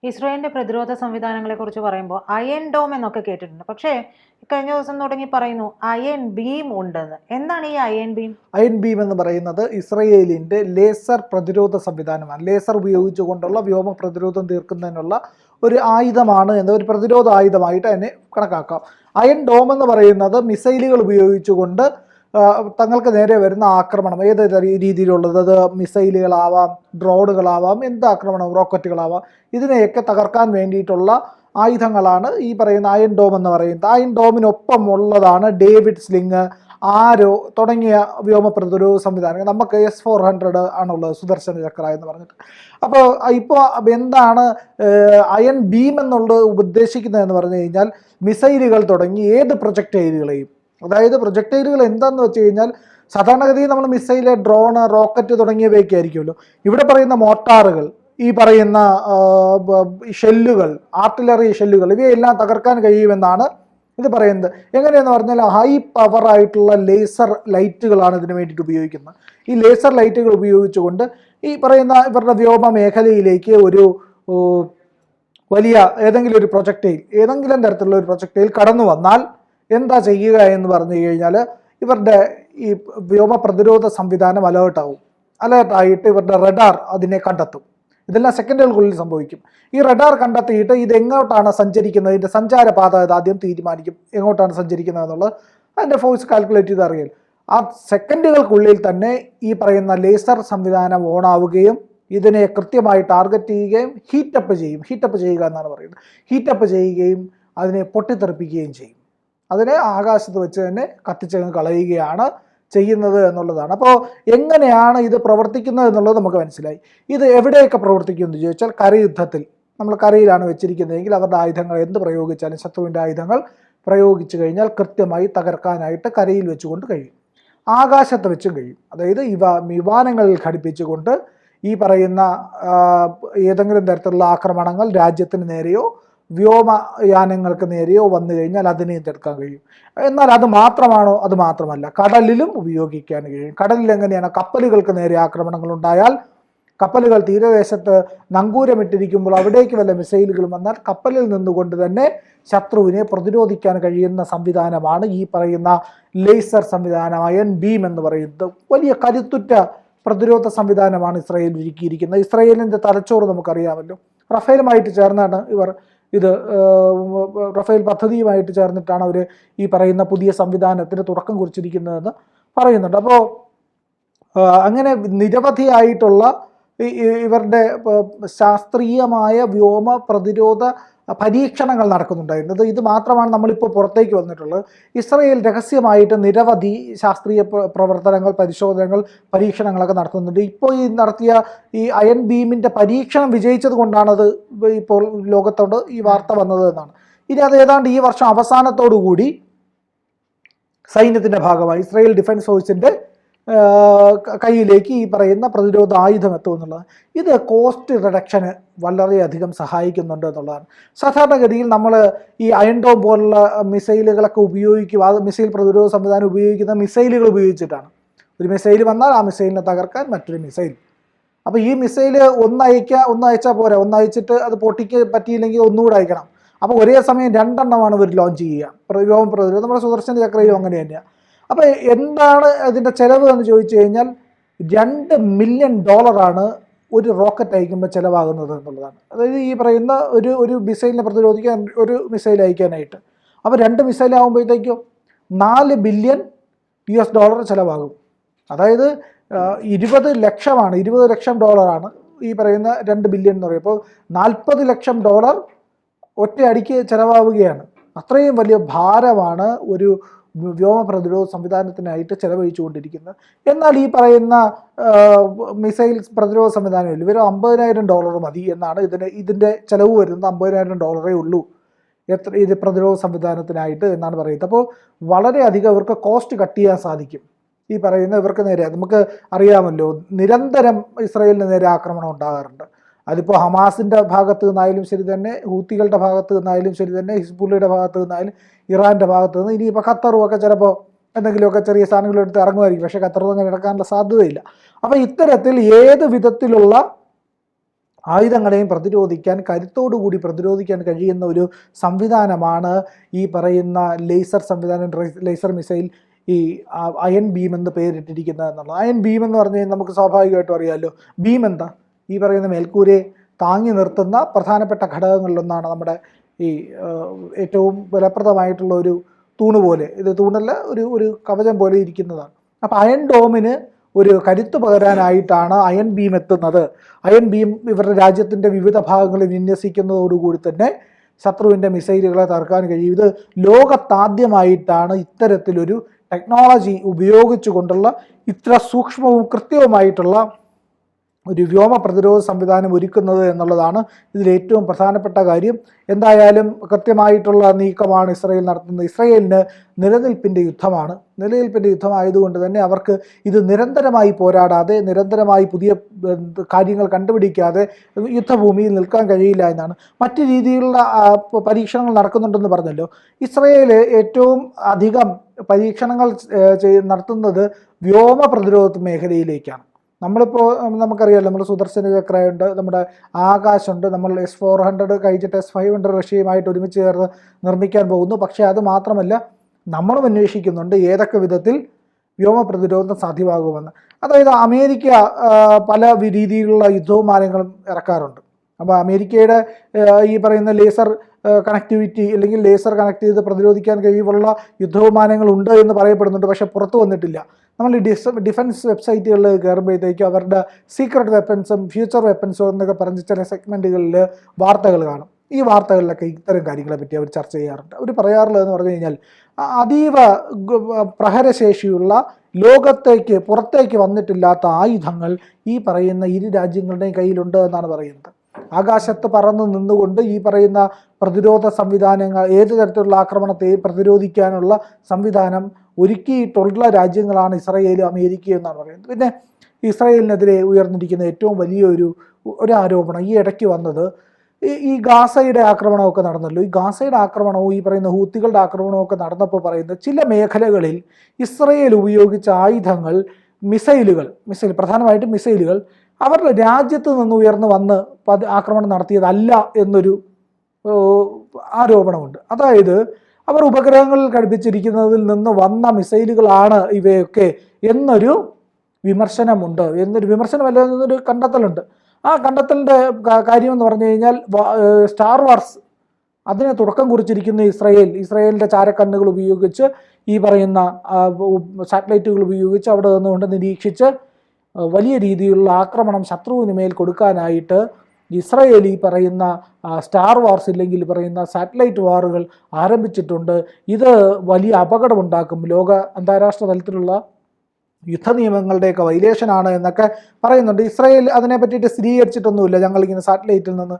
ഇസ്രായേലിന്റെ പ്രതിരോധ സംവിധാനങ്ങളെക്കുറിച്ച് പറയുമ്പോൾ അയൺ ഡോം എന്നൊക്കെ കേട്ടിട്ടുണ്ട്. പക്ഷേ കഴിഞ്ഞ ദിവസം തുടങ്ങി പറയുന്നു അയൺ ബീം ഉണ്ടെന്ന്. എന്താണ് ഈ അയൺ ബീം? അയൺ ബീം എന്ന് പറയുന്നത് ഇസ്രയേലിന്റെ ലേസർ പ്രതിരോധ സംവിധാനമാണ്. ലേസർ ഉപയോഗിച്ചുകൊണ്ടുള്ള വ്യോമ പ്രതിരോധം തീർക്കുന്നതിനുള്ള ഒരു ആയുധമാണ് ഒരു പ്രതിരോധ ആയുധമായിട്ട് അതിനെ കണക്കാക്കാം. അയൺ ഡോം എന്ന് പറയുന്നത് മിസൈലുകൾ ഉപയോഗിച്ചുകൊണ്ട് തങ്ങൾക്ക് നേരെ വരുന്ന ആക്രമണം ഏത് രീതിയിലുള്ളത്, അത് മിസൈലുകളാവാം, ഡ്രോണുകളാവാം, എന്ത് ആക്രമണം, റോക്കറ്റുകളാവാം, ഇതിനെയൊക്കെ തകർക്കാൻ വേണ്ടിയിട്ടുള്ള ആയുധങ്ങളാണ് ഈ പറയുന്ന അയൺ ഡോം എന്ന് പറയുന്നത്. അയൺ ഡോമിനൊപ്പം ഉള്ളതാണ് ഡേവിഡ് സ്ലിങ്, ആരോ തുടങ്ങിയ വ്യോമ പ്രതിരോധ സംവിധാനങ്ങൾ. നമുക്ക് S-400 ആണുള്ളത്, സുദർശന ചക്ര എന്ന് പറഞ്ഞിട്ട്. അപ്പോൾ ഇപ്പോൾ എന്താണ് അയൺ ബീം എന്നുള്ളത് ഉദ്ദേശിക്കുന്നതെന്ന് പറഞ്ഞു കഴിഞ്ഞാൽ മിസൈലുകൾ തുടങ്ങി ഏത് പ്രൊജക്ടൈലുകളെയും, അതായത് പ്രൊജക്ടൈലുകൾ എന്താണെന്ന് വെച്ച് കഴിഞ്ഞാൽ സാധാരണഗതിയിൽ നമ്മൾ മിസൈല്, ഡ്രോണ്, റോക്കറ്റ് തുടങ്ങിയവയൊക്കെ ആയിരിക്കുമല്ലോ. ഇവിടെ പറയുന്ന മോട്ടാറുകൾ, ഈ പറയുന്ന ഷെല്ലുകൾ, ആർട്ടിലറി ഷെല്ലുകൾ, ഇവയെല്ലാം തകർക്കാൻ കഴിയുമെന്നാണ് ഇത് പറയുന്നത്. എങ്ങനെയെന്ന് പറഞ്ഞാൽ ഹൈ പവർ ആയിട്ടുള്ള ലേസർ ലൈറ്റുകളാണ് ഇതിനു വേണ്ടിയിട്ട് ഉപയോഗിക്കുന്നത്. ഈ ലേസർ ലൈറ്റുകൾ ഉപയോഗിച്ചുകൊണ്ട് ഈ പറയുന്ന ഇവരുടെ വ്യോമ മേഖലയിലേക്ക് ഒരു വലിയ ഏതെങ്കിലും ഒരു പ്രൊജക്ടൈൽ, ഏതെങ്കിലും തരത്തിലുള്ള ഒരു പ്രൊജക്ടൈൽ കടന്നു വന്നാൽ എന്താ ചെയ്യുക എന്ന് പറഞ്ഞു കഴിഞ്ഞാൽ ഇവരുടെ ഈ വ്യോമ പ്രതിരോധ സംവിധാനം അലേർട്ടായിട്ട് ഇവരുടെ റഡാർ അതിനെ കണ്ടെത്തും. ഇതെല്ലാം സെക്കൻഡുകൾക്കുള്ളിൽ സംഭവിക്കും. ഈ റഡാർ കണ്ടെത്തിയിട്ട് ഇത് എങ്ങോട്ടാണ് സഞ്ചരിക്കുന്നത്, ഇതിൻ്റെ സഞ്ചാരപാത ആദ്യം തീരുമാനിക്കും, എങ്ങോട്ടാണ് സഞ്ചരിക്കുന്നത് എന്നുള്ളത്. അതിൻ്റെ ഫോഴ്സ് കാൽക്കുലേറ്റ് ചെയ്ത് അറിയാം. ആ സെക്കൻഡുകൾക്കുള്ളിൽ തന്നെ ഈ പറയുന്ന ലേസർ സംവിധാനം ഓണാവുകയും ഇതിനെ കൃത്യമായി ടാർഗറ്റ് ചെയ്യുകയും ഹീറ്റപ്പ് ചെയ്യുക എന്നാണ് പറയുന്നത്. ഹീറ്റപ്പ് ചെയ്യുകയും അതിനെ പൊട്ടിത്തെറിപ്പിക്കുകയും ചെയ്യും. അതിനെ ആകാശത്ത് വെച്ച് തന്നെ കത്തിച്ചങ്ങ് കളയുകയാണ് ചെയ്യുന്നത് എന്നുള്ളതാണ്. അപ്പോൾ എങ്ങനെയാണ് ഇത് പ്രവർത്തിക്കുന്നത് എന്നുള്ളത് നമുക്ക് മനസ്സിലായി. ഇത് എവിടെയൊക്കെ പ്രവർത്തിക്കുമെന്ന് ചോദിച്ചാൽ കരയുദ്ധത്തിൽ, നമ്മൾ കരയിലാണ് വെച്ചിരിക്കുന്നതെങ്കിൽ അവരുടെ ആയുധങ്ങൾ എന്ത് പ്രയോഗിച്ചാലും, ശത്രുവിൻ്റെ ആയുധങ്ങൾ പ്രയോഗിച്ചു കഴിഞ്ഞാൽ കൃത്യമായി തകർക്കാനായിട്ട് കരയിൽ വെച്ചുകൊണ്ട് കഴിയും, ആകാശത്ത് വെച്ചും കഴിയും. അതായത് വിമാനങ്ങളിൽ ഘടിപ്പിച്ചുകൊണ്ട് ഈ പറയുന്ന ഏതെങ്കിലും തരത്തിലുള്ള ആക്രമണങ്ങൾ രാജ്യത്തിന് നേരെയോ വ്യോമയാനങ്ങൾക്ക് നേരെയോ വന്നു കഴിഞ്ഞാൽ അതിനെ എതിർക്കാൻ കഴിയും. എന്നാൽ അത് മാത്രമാണോ? അത് മാത്രമല്ല, കടലിലും ഉപയോഗിക്കാൻ കഴിയും. കടലിൽ എങ്ങനെയാണ്? കപ്പലുകൾക്ക് നേരെ ആക്രമണങ്ങൾ ഉണ്ടായാൽ, കപ്പലുകൾ തീരദേശത്ത് നങ്കൂരമിട്ടിരിക്കുമ്പോൾ അവിടേക്ക് വല്ല മിസൈലുകളും വന്നാൽ കപ്പലിൽ നിന്നുകൊണ്ട് തന്നെ ശത്രുവിനെ പ്രതിരോധിക്കാൻ കഴിയുന്ന സംവിധാനമാണ് ഈ പറയുന്ന ലേസർ സംവിധാനം, അയൺ ബീം എന്ന് പറയുന്നത്. വലിയ കരുത്തുറ്റ പ്രതിരോധ സംവിധാനമാണ് ഇസ്രായേൽ ഒരുക്കിയിരിക്കുന്നത്. ഇസ്രായേലിൻ്റെ തലച്ചോറ് നമുക്കറിയാമല്ലോ. റഫേലുമായിട്ട് ചേർന്നാണ് ഇത് റഫേൽ പദ്ധതിയുമായിട്ട് ചേർന്നിട്ടാണ് അവർ ഈ പറയുന്ന പുതിയ സംവിധാനത്തിന് തുടക്കം കുറിച്ചിരിക്കുന്നതെന്ന് പറയുന്നുണ്ട്. അപ്പോൾ അങ്ങനെ നിരവധിയായിട്ടുള്ള ഇവരുടെ ശാസ്ത്രീയമായ വ്യോമ പ്രതിരോധ പരീക്ഷണങ്ങൾ നടക്കുന്നുണ്ടായിരുന്നത്. ഇത് മാത്രമാണ് നമ്മളിപ്പോൾ പുറത്തേക്ക് വന്നിട്ടുള്ളത്. ഇസ്രായേൽ രഹസ്യമായിട്ട് നിരവധി ശാസ്ത്രീയ പ്രവർത്തനങ്ങൾ, പരിശോധനകൾ, പരീക്ഷണങ്ങളൊക്കെ നടത്തുന്നുണ്ട്. ഇപ്പോൾ ഈ നടത്തിയ ഈ അയൺ ബീമിൻ്റെ പരീക്ഷണം വിജയിച്ചത് കൊണ്ടാണത് ഇപ്പോൾ ലോകത്തോട് ഈ വാർത്ത വന്നത് എന്നാണ്. ഇനി അത് ഏതാണ്ട് ഈ വർഷം അവസാനത്തോടുകൂടി സൈന്യത്തിൻ്റെ ഭാഗമായി ഇസ്രായേൽ ഡിഫൻസ് ഫോഴ്സിൻ്റെ കയ്യിലേക്ക് ഈ പറയുന്ന പ്രതിരോധ ആയുധം എത്തും എന്നുള്ളത്. ഇത് കോസ്റ്റ് റിഡക്ഷന് വളരെയധികം സഹായിക്കുന്നുണ്ട് എന്നുള്ളതാണ്. സാധാരണഗതിയിൽ നമ്മൾ ഈ അയൺ ഡോം പോലുള്ള മിസൈലുകളൊക്കെ ഉപയോഗിക്കും, അത് മിസൈൽ പ്രതിരോധ സംവിധാനം ഉപയോഗിക്കുന്ന മിസൈലുകൾ ഉപയോഗിച്ചിട്ടാണ്. ഒരു മിസൈൽ വന്നാൽ ആ മിസൈലിനെ തകർക്കാൻ മറ്റൊരു മിസൈൽ. അപ്പോൾ ഈ മിസൈൽ ഒന്നയച്ചാൽ പോരാ, ഒന്നയച്ചിട്ട് അത് പൊട്ടിക്ക് പറ്റിയില്ലെങ്കിൽ ഒന്നുകൂടെ അയക്കണം. അപ്പോൾ ഒരേ സമയം 2 എണ്ണമാണ് ഇവർ ലോഞ്ച് ചെയ്യുക. വ്യോമ പ്രതിരോധം നമ്മുടെ സുദർശന ചക്രയും അങ്ങനെ തന്നെയാണ്. അപ്പോൾ എന്താണ് അതിൻ്റെ ചിലവ് എന്ന് ചോദിച്ചു കഴിഞ്ഞാൽ $2 മില്യൺ ഒരു റോക്കറ്റ് അയക്കുമ്പോൾ ചിലവാകുന്നത് എന്നുള്ളതാണ്. അതായത് ഈ പറയുന്ന ഒരു മിസൈലിനെ പ്രതിരോധിക്കാൻ, ഒരു മിസൈൽ അയക്കാനായിട്ട്. അപ്പോൾ 2 മിസൈൽ ആകുമ്പോഴത്തേക്കും $4 ബില്യൺ ചിലവാകും. അതായത് 20 ലക്ഷം ഡോളറാണ് ഈ പറയുന്ന 2 ബില്യൺ എന്ന് പറയുമ്പോൾ $40 ലക്ഷം ഒറ്റയടിക്ക് ചിലവാവുകയാണ്. അത്രയും വലിയ ഭാരമാണ് ഒരു വ്യോമ പ്രതിരോധ സംവിധാനത്തിനായിട്ട് ചെലവഴിച്ചുകൊണ്ടിരിക്കുന്നത്. എന്നാൽ ഈ പറയുന്ന മിസൈൽ പ്രതിരോധ സംവിധാനമില്ല, ഇവർ $50,000 മതി എന്നാണ് ഇതിൻ്റെ ചിലവ് വരുന്നത്. $50,000 ഉള്ളൂ ഇത് പ്രതിരോധ സംവിധാനത്തിനായിട്ട് എന്നാണ് പറയുന്നത്. അപ്പോൾ വളരെയധികം ഇവർക്ക് കോസ്റ്റ് കട്ട് ചെയ്യാൻ സാധിക്കും. ഈ പറയുന്ന ഇവർക്ക് നേരെ നമുക്ക് അറിയാമല്ലോ, നിരന്തരം ഇസ്രായേലിന് നേരെ ആക്രമണം ഉണ്ടാകാറുണ്ട്. അതിപ്പോൾ ഹമാസിൻ്റെ ഭാഗത്ത് നിന്നായാലും ശരി തന്നെ, ഹൂത്തികളുടെ ഭാഗത്ത് നിന്നായാലും ശരി തന്നെ, ഹിസ്ബുള്ളയുടെ ഭാഗത്ത് നിന്നായാലും, ഇറാൻ്റെ ഭാഗത്ത് നിന്ന്, ഇനിയിപ്പോൾ ഖത്തറും ഒക്കെ ചിലപ്പോൾ എന്തെങ്കിലുമൊക്കെ ചെറിയ സാധനങ്ങളെടുത്ത് ഇറങ്ങുമായിരിക്കും. പക്ഷേ ഖത്തറൊന്നും അങ്ങനെ ഇറക്കാനുള്ള സാധ്യതയില്ല. അപ്പോൾ ഇത്തരത്തിൽ ഏത് വിധത്തിലുള്ള ആയുധങ്ങളെയും പ്രതിരോധിക്കാൻ, കരുത്തോടുകൂടി പ്രതിരോധിക്കാൻ കഴിയുന്ന ഒരു സംവിധാനമാണ് ഈ പറയുന്ന ലേസർ സംവിധാനം, ലേസർ മിസൈൽ, ഈ അയൺ ബീം എന്ന് പേരിട്ടിരിക്കുന്നത് എന്നുള്ളത്. അയൺ ബീം എന്ന് പറഞ്ഞു കഴിഞ്ഞാൽ നമുക്ക് സ്വാഭാവികമായിട്ടും അറിയാമല്ലോ. ബീം എന്താ? ഈ പറയുന്ന മേൽക്കൂരയെ താങ്ങി നിർത്തുന്ന പ്രധാനപ്പെട്ട ഘടകങ്ങളിലൊന്നാണ് നമ്മുടെ ഈ ഏറ്റവും ഫലപ്രദമായിട്ടുള്ള ഒരു തൂണ് പോലെ, ഇത് തൂണല്ല, ഒരു കവചം പോലെ ഇരിക്കുന്നതാണ്. അപ്പോൾ അയൺ ഡോമിന് ഒരു കരുത്ത് പകരാനായിട്ടാണ് അയൺ ബീം എത്തുന്നത്. അയൺ ബീം ഇവരുടെ രാജ്യത്തിൻ്റെ വിവിധ ഭാഗങ്ങളിൽ വിന്യസിക്കുന്നതോടുകൂടി തന്നെ ശത്രുവിൻ്റെ മിസൈലുകളെ തകർക്കാൻ കഴിയും. ഇത് ലോകത്താദ്യമായിട്ടാണ് ഇത്തരത്തിലൊരു ടെക്നോളജി ഉപയോഗിച്ചുകൊണ്ടുള്ള ഇത്ര സൂക്ഷ്മവും കൃത്യവുമായിട്ടുള്ള ഒരു വ്യോമ പ്രതിരോധ സംവിധാനം ഒരുക്കുന്നത് എന്നുള്ളതാണ് ഇതിൽ ഏറ്റവും പ്രധാനപ്പെട്ട കാര്യം. എന്തായാലും കൃത്യമായിട്ടുള്ള നീക്കമാണ് ഇസ്രയേൽ നടത്തുന്നത്. ഇസ്രയേലിന് നിലനിൽപ്പിൻ്റെ യുദ്ധമാണ്. നിലനിൽപ്പിൻ്റെ യുദ്ധമായതുകൊണ്ട് തന്നെ അവർക്ക് ഇത് നിരന്തരമായി പോരാടാതെ, നിരന്തരമായി പുതിയ കാര്യങ്ങൾ കണ്ടുപിടിക്കാതെ യുദ്ധഭൂമിയിൽ നിൽക്കാൻ കഴിയില്ല എന്നാണ്. മറ്റ് രീതിയിലുള്ള പരീക്ഷണങ്ങൾ നടക്കുന്നുണ്ടെന്ന് പറഞ്ഞല്ലോ. ഇസ്രയേൽ ഏറ്റവും അധികം പരീക്ഷണങ്ങൾ നടത്തുന്നത് വ്യോമ പ്രതിരോധ മേഖലയിലേക്കാണ്. നമ്മളിപ്പോൾ നമുക്കറിയാമല്ലോ, നമ്മൾ സുദർശന ചക്രയുണ്ട്, നമ്മുടെ ആകാശുണ്ട്, നമ്മൾ S-400 കഴിച്ചിട്ട് S-500 റഷ്യയുമായിട്ട് ഒരുമിച്ച് ചേർന്ന് നിർമ്മിക്കാൻ പോകുന്നു. പക്ഷേ അത് മാത്രമല്ല, നമ്മളും അന്വേഷിക്കുന്നുണ്ട് ഏതൊക്കെ വിധത്തിൽ വ്യോമ പ്രതിരോധം സാധ്യമാകുമെന്ന്. അതായത് അമേരിക്ക പല രീതിയിലുള്ള യുദ്ധവിമാനങ്ങളും ഇറക്കാറുണ്ട്. അപ്പോൾ അമേരിക്കയുടെ ഈ പറയുന്ന ലേസർ കണക്ടിവിറ്റി അല്ലെങ്കിൽ ലേസർ കണക്ട് ചെയ്ത് പ്രതിരോധിക്കാൻ കഴിവുള്ള യുദ്ധവിമാനങ്ങളുണ്ട് എന്ന് പറയപ്പെടുന്നുണ്ട്. പക്ഷേ പുറത്തു വന്നിട്ടില്ല. നമ്മൾ ഈ ഡിഫൻസ് വെബ്സൈറ്റുകളിൽ കയറുമ്പോഴത്തേക്കും അവരുടെ സീക്രട്ട് വെപ്പൺസും ഫ്യൂച്ചർ വെപ്പൺസും എന്നൊക്കെ പറഞ്ഞ് ചില സെഗ്മെൻറ്റുകളിൽ വാർത്തകൾ കാണും. ഈ വാർത്തകളിലൊക്കെ ഇത്തരം കാര്യങ്ങളെ പറ്റി അവർ ചർച്ച ചെയ്യാറുണ്ട്. അവർ പറയാറുള്ളതെന്ന് പറഞ്ഞു കഴിഞ്ഞാൽ അതീവ പ്രഹരശേഷിയുള്ള ലോകത്തേക്ക് പുറത്തേക്ക് വന്നിട്ടില്ലാത്ത ആയുധങ്ങൾ ഈ പറയുന്ന ഇരു രാജ്യങ്ങളുടെയും കയ്യിലുണ്ട് എന്നാണ് പറയുന്നത്. ആകാശത്ത് പറന്ന് നിന്നുകൊണ്ട് ഈ പറയുന്ന പ്രതിരോധ സംവിധാനങ്ങൾ, ഏത് തരത്തിലുള്ള ആക്രമണത്തെയും പ്രതിരോധിക്കാനുള്ള സംവിധാനം ഒരുക്കിയിട്ടുള്ള രാജ്യങ്ങളാണ് ഇസ്രയേലും അമേരിക്കയും എന്നാണ് പറയുന്നത്. പിന്നെ ഇസ്രയേലിനെതിരെ ഉയർന്നിരിക്കുന്ന ഏറ്റവും വലിയ ഒരു ആരോപണം ഈ ഇടയ്ക്ക് വന്നത് ഈ ഗാസയുടെ ആക്രമണമൊക്കെ നടന്നല്ലോ. ഈ ഗാസയുടെ ആക്രമണവും ഈ പറയുന്ന ഹൂത്തികളുടെ ആക്രമണമൊക്കെ നടന്നപ്പോൾ പറയുന്നത് ചില മേഖലകളിൽ ഇസ്രയേൽ ഉപയോഗിച്ച ആയുധങ്ങൾ, മിസൈൽ പ്രധാനമായിട്ടും മിസൈലുകൾ അവരുടെ രാജ്യത്ത് നിന്ന് ഉയർന്നു വന്ന് ആക്രമണം നടത്തിയതല്ല എന്നൊരു ആരോപണമുണ്ട്. അതായത് അവർ ഉപഗ്രഹങ്ങളിൽ ഘടിപ്പിച്ചിരിക്കുന്നതിൽ നിന്ന് വന്ന മിസൈലുകളാണ് ഇവയൊക്കെ എന്നൊരു വിമർശനമുണ്ട്. വിമർശനമല്ല, എന്നൊരു കണ്ടെത്തലുണ്ട്. ആ കണ്ടെത്തലിൻ്റെ കാര്യമെന്ന് പറഞ്ഞു കഴിഞ്ഞാൽ സ്റ്റാർ വാർസ് അതിന് തുടക്കം കുറിച്ചിരിക്കുന്ന ഇസ്രയേലിൻ്റെ ചാരക്കണ്ണുകൾ ഉപയോഗിച്ച്, ഈ പറയുന്ന സാറ്റലൈറ്റുകൾ ഉപയോഗിച്ച് അവിടെ നിന്നുകൊണ്ട് നിരീക്ഷിച്ച് വലിയ രീതിയിലുള്ള ആക്രമണം ശത്രുവിന് മേൽ കൊടുക്കാനായിട്ട് ഇസ്രയേൽ ഈ പറയുന്ന സ്റ്റാർ വാർസ് ഇല്ലെങ്കിൽ പറയുന്ന സാറ്റലൈറ്റ് വാറുകൾ ആരംഭിച്ചിട്ടുണ്ട്. ഇത് വലിയ അപകടമുണ്ടാക്കും, അന്താരാഷ്ട്ര തലത്തിലുള്ള യുദ്ധ നിയമങ്ങളുടെയൊക്കെ വൈലേഷനാണ് എന്നൊക്കെ പറയുന്നുണ്ട്. ഇസ്രയേൽ അതിനെ പറ്റിയിട്ട് സ്ഥിരീകരിച്ചിട്ടൊന്നുമില്ല, ഞങ്ങളിങ്ങനെ സാറ്റലൈറ്റിൽ നിന്ന്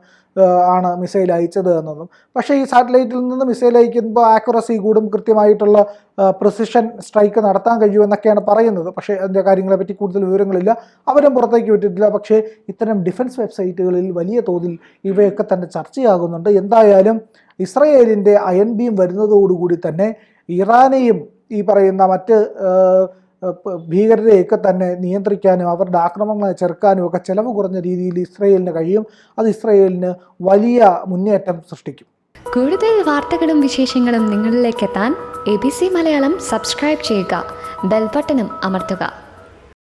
ആണ് മിസൈൽ അയച്ചത് എന്നൊന്നും. പക്ഷേ ഈ സാറ്റലൈറ്റിൽ നിന്ന് മിസൈൽ അയക്കുമ്പോൾ ആക്യുറസി കൂടും, കൃത്യമായിട്ടുള്ള പ്രിസിഷൻ സ്ട്രൈക്ക് നടത്താൻ കഴിയുമെന്നൊക്കെയാണ് പറയുന്നത്. പക്ഷേ അതിൻ്റെ കാര്യങ്ങളെപ്പറ്റി കൂടുതൽ വിവരങ്ങളില്ല, അവരും പുറത്തേക്ക് വിട്ടിട്ടില്ല. പക്ഷേ ഇത്തരം ഡിഫൻസ് വെബ്സൈറ്റുകളിൽ വലിയ തോതിൽ ഇവയൊക്കെ തന്നെ ചർച്ചയാകുന്നുണ്ട്. എന്തായാലും ഇസ്രയേലിൻ്റെ അയൺ ബീം വരുന്നതോടുകൂടി തന്നെ ഇറാനെയും ഈ പറയുന്ന മറ്റ് ഭീകരരെയൊക്കെ തന്നെ നിയന്ത്രിക്കാനും അവരുടെ ആക്രമണങ്ങളെ ചെറുക്കാനും ഒക്കെ ചെലവ് കുറഞ്ഞ രീതിയിൽ ഇസ്രയേലിന് കഴിയും. അത് ഇസ്രയേലിന് വലിയ മുന്നേറ്റം സൃഷ്ടിക്കും. കൂടുതൽ വാർത്തകളും വിശേഷങ്ങളും നിങ്ങളിലേക്ക് എത്താൻ ABC മലയാളം സബ്സ്ക്രൈബ് ചെയ്യുക, ബെൽ ബട്ടണും അമർത്തുക.